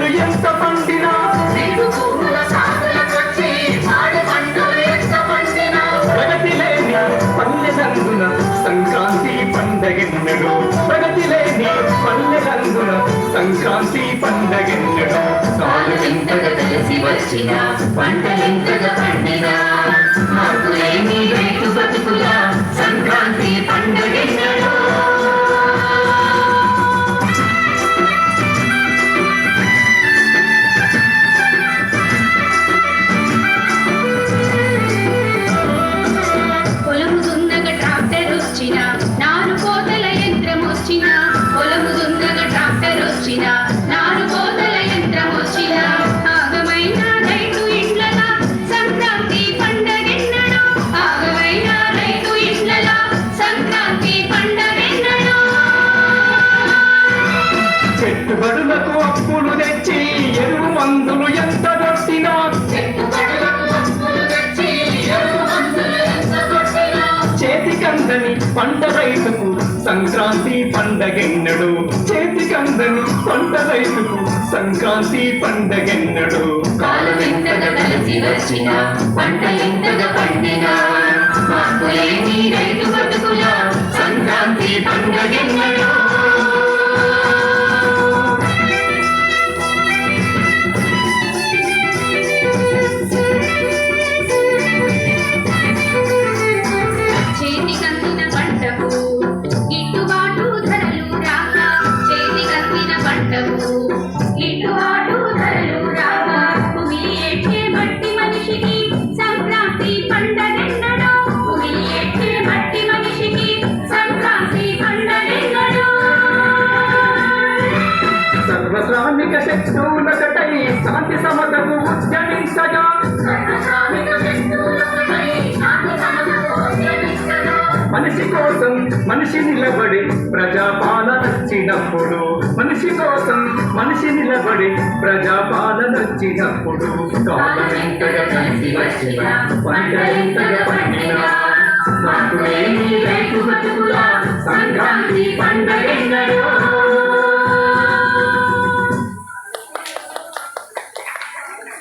పంటలు ఎంత పండినా ప్రగతి లేని పల్లెలందున సంక్రాంతి పండగెన్నడు. ప్రగతి లేని పల్లెలందున సంక్రాంతి పండగెన్నడు. కాలమెంతగా కలిసి వచ్చిన పంటలెంతగా పండినా మార్పులేని రైతు బతుకుల సంక్రాంతి పండగెన్నడు. పొలము దున్నగ ట్రాక్టర్ వచ్చిన నారు కోతల యంత్రం వచ్చిన పొలము దున్నగ ట్రాక్టర్ వచ్చిన నారు కోతల యంత్రం వచ్చిన ఆగమైన రైతు ఇండ్లల సంక్రాంతి పండగెన్నడు. ఆగమైన రైతు ఇండ్లల సంక్రాంతి పండగెన్నడు. పెట్టుబడులకు అప్పులు తెచ్చి ఎరువు మందులు ఎంత కొట్టినా చేతికందని పంట రైతుకు సంక్రాంతి పండగెన్నడు. చేతికందని పంట రైతుకు సంక్రాంతి పండగెన్నడు. కాలమెంతగా కలిసి వచ్చిన పంటలెంతగా పండినా మార్పులేని రైతు బతుకుల సంక్రాంతి పండగెన్నడు. చేతికందిన పంటకు గిట్టుబాటు ధరలు రాక చేతికందిన పంటకు గిట్టుబాటు ధరలు రాక భూమి ఏడ్చే మట్టి మనిషికి సంక్రాంతి పండగెన్నడు. భూమి ఏడ్చే మట్టి మనిషికి సంక్రాంతి పండగెన్నడు. సర్వశ్రామిక శక్తులకటై శాంతి సమతకు ఉద్యమించగా మనిషి కోసం మనిషి నిలబడి ప్రజాపాలన వచ్చినప్పుడు మనిషి కోసం మనిషి నిలబడి ప్రజాపాలన వచ్చినప్పుడు కాలమెంతగా కలిసి వచ్చిన పంటలెంతగా పండినా మార్పులేని రైతు బతుకుల సంక్రాంతి పండగెన్నడు.